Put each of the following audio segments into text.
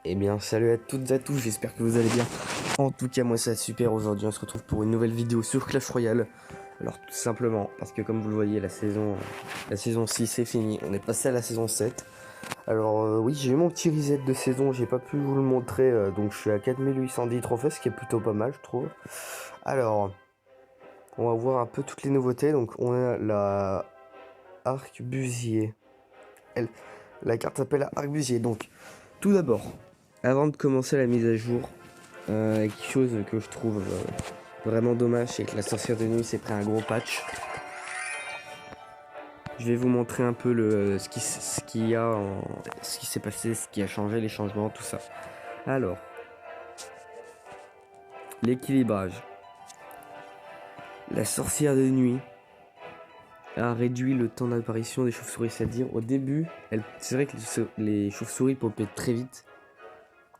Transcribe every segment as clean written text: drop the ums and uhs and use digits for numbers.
Eh bien salut à toutes et à tous, j'espère que vous allez bien. En tout cas moi ça va super, aujourd'hui on se retrouve pour une nouvelle vidéo sur Clash Royale. Alors tout simplement parce que comme vous le voyez la saison 6 est finie, on est passé à la saison 7. Alors oui, j'ai eu mon petit reset de saison, j'ai pas pu vous le montrer, donc je suis à 4810 trophées, ce qui est plutôt pas mal je trouve. Alors on va voir un peu toutes les nouveautés. Donc on a la arquebusier. La carte s'appelle arquebusier. Donc tout d'abord, avant de commencer la mise à jour, quelque chose que je trouve vraiment dommage, c'est que la sorcière de nuit s'est pris un gros patch. Je vais vous montrer un peu ce qui s'est passé, ce qui a changé, les changements, tout ça. Alors, l'équilibrage. La sorcière de nuit a réduit le temps d'apparition des chauves-souris, c'est-à-dire au début, c'est vrai que les chauves-souris popaient très vite.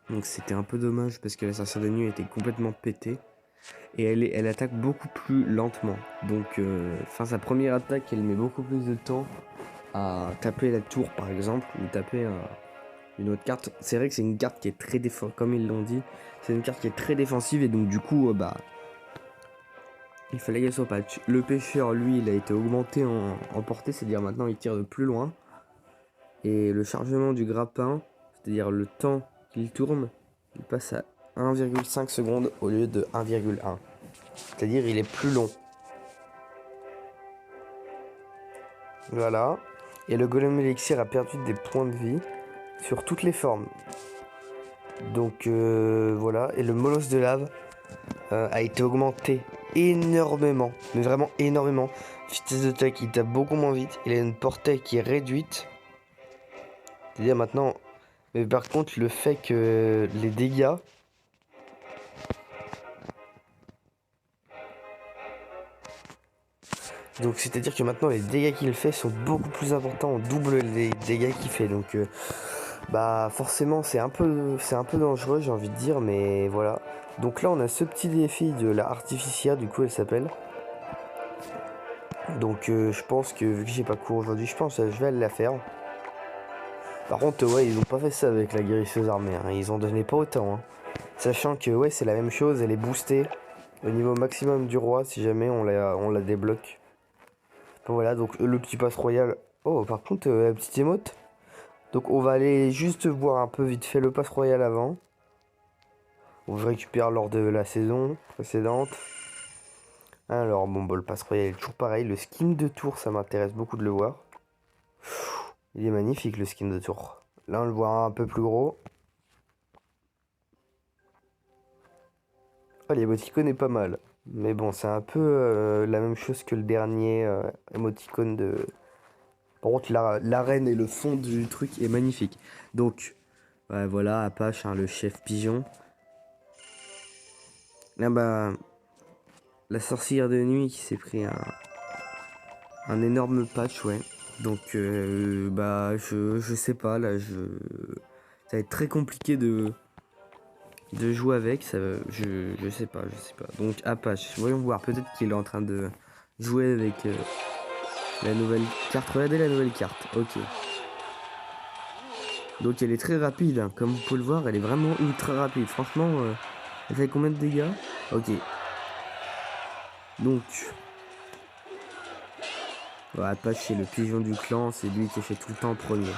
Donc c'était un peu dommage parce que la sorcière de nuit était complètement pétée. Et elle attaque beaucoup plus lentement. Donc sa première attaque, elle met beaucoup plus de temps à taper la tour par exemple, ou taper une autre carte. C'est vrai que c'est une carte qui est très défensive, comme ils l'ont dit. C'est une carte qui est très défensive et donc du coup, il fallait qu'elle soit patch. Le pêcheur, lui, il a été augmenté en portée, c'est-à-dire maintenant il tire de plus loin. Et le chargement du grappin, c'est-à-dire le temps qu'il tourne, il passe à 1,5 secondes au lieu de 1,1. C'est-à-dire il est plus long. Voilà. Et le golem élixir a perdu des points de vie sur toutes les formes. Donc voilà. Et le molosse de lave a été augmenté énormément. Mais vraiment énormément. Vitesse de tac, il tape beaucoup moins vite. Il a une portée qui est réduite. C'est-à-dire maintenant... Mais par contre, le fait que les dégâts... Donc c'est-à-dire que maintenant les dégâts qu'il fait sont beaucoup plus importants, on double les dégâts qu'il fait. Donc forcément c'est un peu dangereux, j'ai envie de dire, mais voilà. Donc là on a ce petit défi de la artificière, du coup elle s'appelle. Donc je pense que vu que j'ai pas cours aujourd'hui, je pense que je vais aller la faire. Par contre ouais, ils ont pas fait ça avec la guérisseuse armée, hein. Ils en donnaient pas autant, hein. Sachant que ouais, c'est la même chose, elle est boostée au niveau maximum du roi si jamais on la débloque. Voilà, donc le petit passe royal. Oh, par contre, la petite émote. Donc on va aller juste voir un peu vite fait le passe royal avant. On récupère lors de la saison précédente. Alors, bon, le passe royal est toujours pareil. Le skin de tour, ça m'intéresse beaucoup de le voir. Il est magnifique le skin de tour. Là, on le voit un peu plus gros. Oh, l'émoticône est pas mal. Mais bon, c'est un peu la même chose que le dernier émoticône de... Par contre, l'arène et le fond du truc est magnifique. Donc, ouais, voilà, Apache, hein, le chef pigeon. Là, la sorcière de nuit qui s'est pris un énorme patch, ouais. Donc, je sais pas, là, ça va être très compliqué de jouer avec. Je sais pas. Donc, Apache, voyons voir, peut-être qu'il est en train de jouer avec la nouvelle carte. Regardez la nouvelle carte, ok. Donc elle est très rapide, hein. Comme vous pouvez le voir, elle est vraiment ultra rapide. Franchement, elle fait combien de dégâts? Ok. Donc, Apache c'est le pigeon du clan, c'est lui qui fait tout le temps en premier.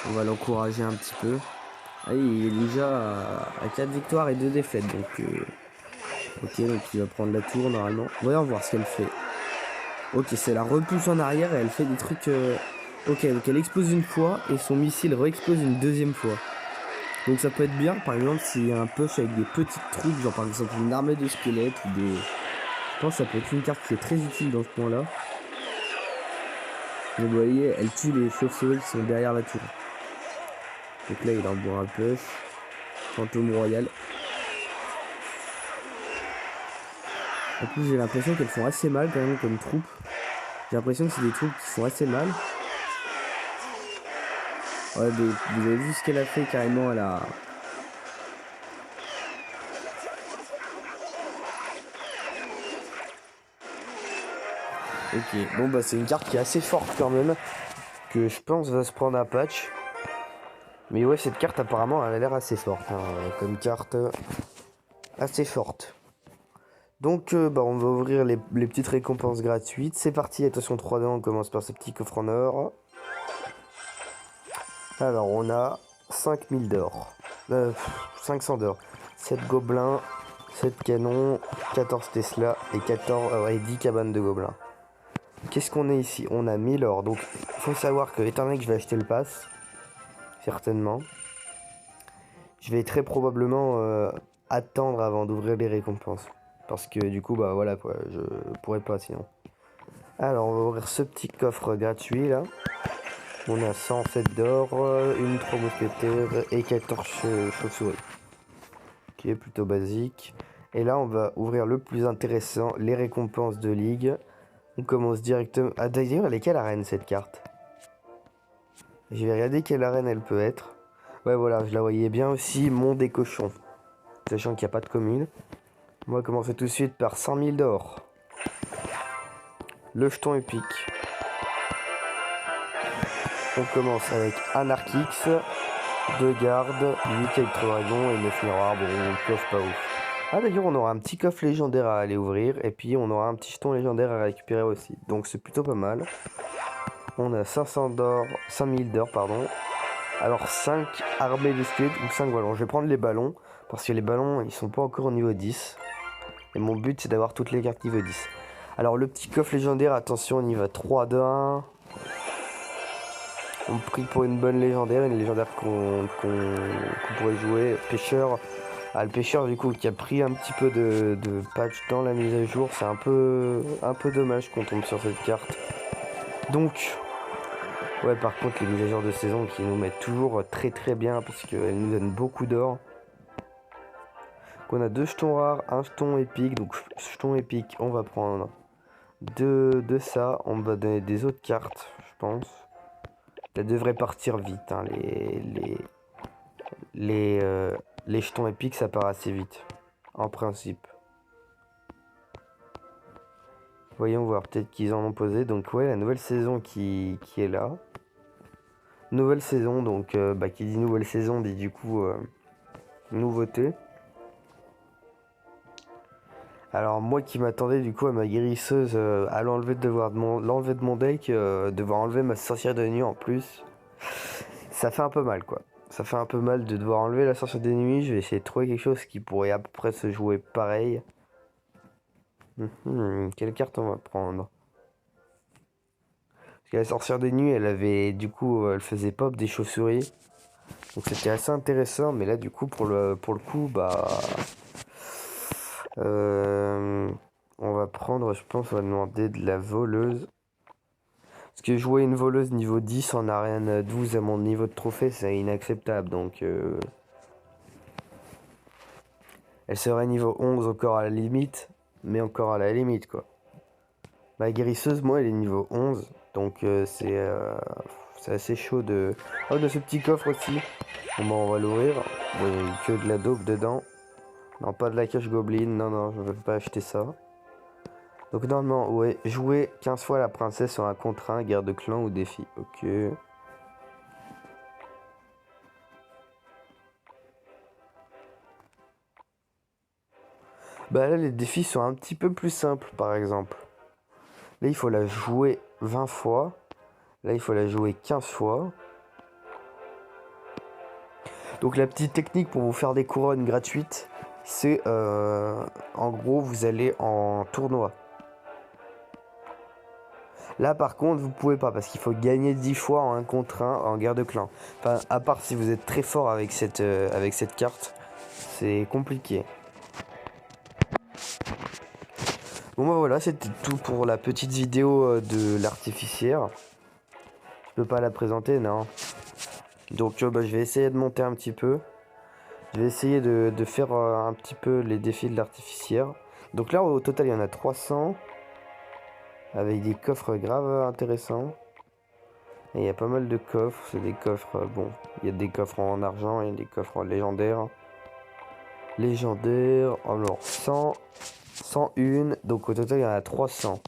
On va l'encourager un petit peu. Ah, il est déjà à 4 victoires et 2 défaites. Donc, ok, donc il va prendre la tour normalement. Voyons voir ce qu'elle fait. Ok, c'est la repousse en arrière et elle fait des trucs... Ok, donc elle explose une fois et son missile re-explose une deuxième fois. Donc ça peut être bien, par exemple, s'il y a un push avec des petites troupes, genre par exemple une armée de squelettes ou des... Je pense que ça peut être une carte qui est très utile dans ce point-là. Donc vous voyez, elle tue les chauves-souris qui sont derrière la tour. Donc là, il envoie un push. Fantôme royal. En plus, j'ai l'impression qu'elles font assez mal quand même comme troupes. J'ai l'impression que c'est des troupes qui font assez mal. Ouais, vous avez vu ce qu'elle a fait carrément à la... Ok, bon c'est une carte qui est assez forte quand même, que je pense va se prendre un patch. Mais ouais, cette carte apparemment elle a l'air assez forte, hein, comme carte assez forte. Donc bah, on va ouvrir les petites récompenses gratuites. C'est parti, attention 3 dents, on commence par ce petit coffre en or. Alors on a 5000 d'or. 500 d'or. 7 gobelins, 7 canons, 14 Tesla et 10 cabanes de gobelins. Qu'est-ce qu'on a ici? On a 1000 or. Donc il faut savoir que étant donné que je vais acheter le pass, certainement, je vais très probablement attendre avant d'ouvrir les récompenses. Parce que du coup, bah voilà quoi, je pourrais pas sinon. Alors on va ouvrir ce petit coffre gratuit là. On a 107 d'or, une 3 mousquetaires et 14 chauves-souris. Qui est plutôt basique. Et là on va ouvrir le plus intéressant, les récompenses de ligue. On commence directement... Ah d'ailleurs elle est quelle arène cette carte? Je vais regarder quelle arène elle peut être. Ouais voilà, je la voyais bien aussi, Monde des cochons. Sachant qu'il n'y a pas de commune. On va commencer tout de suite par 100 000 d'or. Le jeton épique. On commence avec Anarchix, 2 gardes, 8 électro-dragons et 9 miroirs. Bon, coffre pas ouf. Ah d'ailleurs, on aura un petit coffre légendaire à aller ouvrir. Et puis, on aura un petit jeton légendaire à récupérer aussi. Donc, c'est plutôt pas mal. On a 500 d'or, 5000 d'or, pardon. Alors, 5 armées de squelettes ou 5 ballons. Je vais prendre les ballons. Parce que les ballons, ils sont pas encore au niveau 10. Et mon but, c'est d'avoir toutes les cartes niveau 10. Alors, le petit coffre légendaire, attention, on y va 3 d'un. On prie pour une bonne légendaire, une légendaire qu'on pourrait jouer. Pêcheur. Ah, le pêcheur du coup qui a pris un petit peu de patch dans la mise à jour. C'est un peu dommage qu'on tombe sur cette carte. Donc, ouais par contre les mises à jour de saison qui nous mettent toujours très très bien parce qu'elles nous donnent beaucoup d'or. Donc on a 2 jetons rares, un jeton épique. Donc jeton épique on va prendre de ça. On va donner des autres cartes je pense. Ça devrait partir vite, hein, les jetons épiques, ça part assez vite, en principe. Voyons voir, peut-être qu'ils en ont posé. Donc ouais, la nouvelle saison qui est là. Nouvelle saison, donc bah, qui dit nouvelle saison dit du coup nouveauté. Alors moi qui m'attendais du coup à ma guérisseuse à l'enlever de mon deck, devoir enlever ma sorcière de nuit en plus, ça fait un peu mal quoi. Ça fait un peu mal de devoir enlever la sorcière des nuits. Je vais essayer de trouver quelque chose qui pourrait à peu près se jouer pareil. Quelle carte on va prendre? Parce que la sorcière des nuits, elle avait du coup, elle faisait pop des chauves-souris. Donc c'était assez intéressant. Mais là du coup pour le coup, bah... on va prendre, je pense, on va demander de la voleuse. Parce que jouer une voleuse niveau 10 en arène 12 à mon niveau de trophée, c'est inacceptable. Donc, elle serait niveau 11 encore à la limite. Mais encore à la limite, quoi. Ma guérisseuse, moi, elle est niveau 11. Donc, c'est assez chaud de... Oh, de ce petit coffre aussi. Bon, bah, on va l'ouvrir. Bon, il n'y a que de la dope dedans. Non, pas de la cache goblin. Non, non, je ne veux pas acheter ça. Donc normalement, ouais, jouer 15 fois la princesse sur un contre 1, guerre de clan ou défi. Ok. Bah là, les défis sont un petit peu plus simples, par exemple. Là, il faut la jouer 20 fois. Là, il faut la jouer 15 fois. Donc la petite technique pour vous faire des couronnes gratuites, c'est en gros, vous allez en tournoi. Là par contre vous pouvez pas parce qu'il faut gagner 10 fois en 1 contre 1 en guerre de clan. Enfin à part si vous êtes très fort avec cette carte, c'est compliqué. Bon bah voilà, c'était tout pour la petite vidéo de l'artificière. Je peux pas la présenter, non. Donc bah, je vais essayer de monter un petit peu. Je vais essayer de faire un petit peu les défis de l'artificière. Donc là au total il y en a 300. Avec des coffres graves intéressants. Et il y a pas mal de coffres. C'est des coffres, bon, il y a des coffres en argent et des coffres légendaires. Légendaire, alors 100, 101. Donc au total il y en a 300.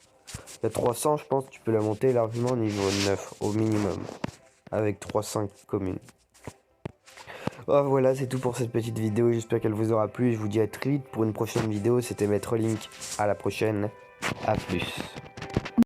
La 300 je pense que tu peux la monter largement au niveau 9 au minimum. Avec 300 communes. Oh, voilà, c'est tout pour cette petite vidéo. J'espère qu'elle vous aura plu. Je vous dis à très vite pour une prochaine vidéo. C'était Maître Link. À la prochaine. À plus.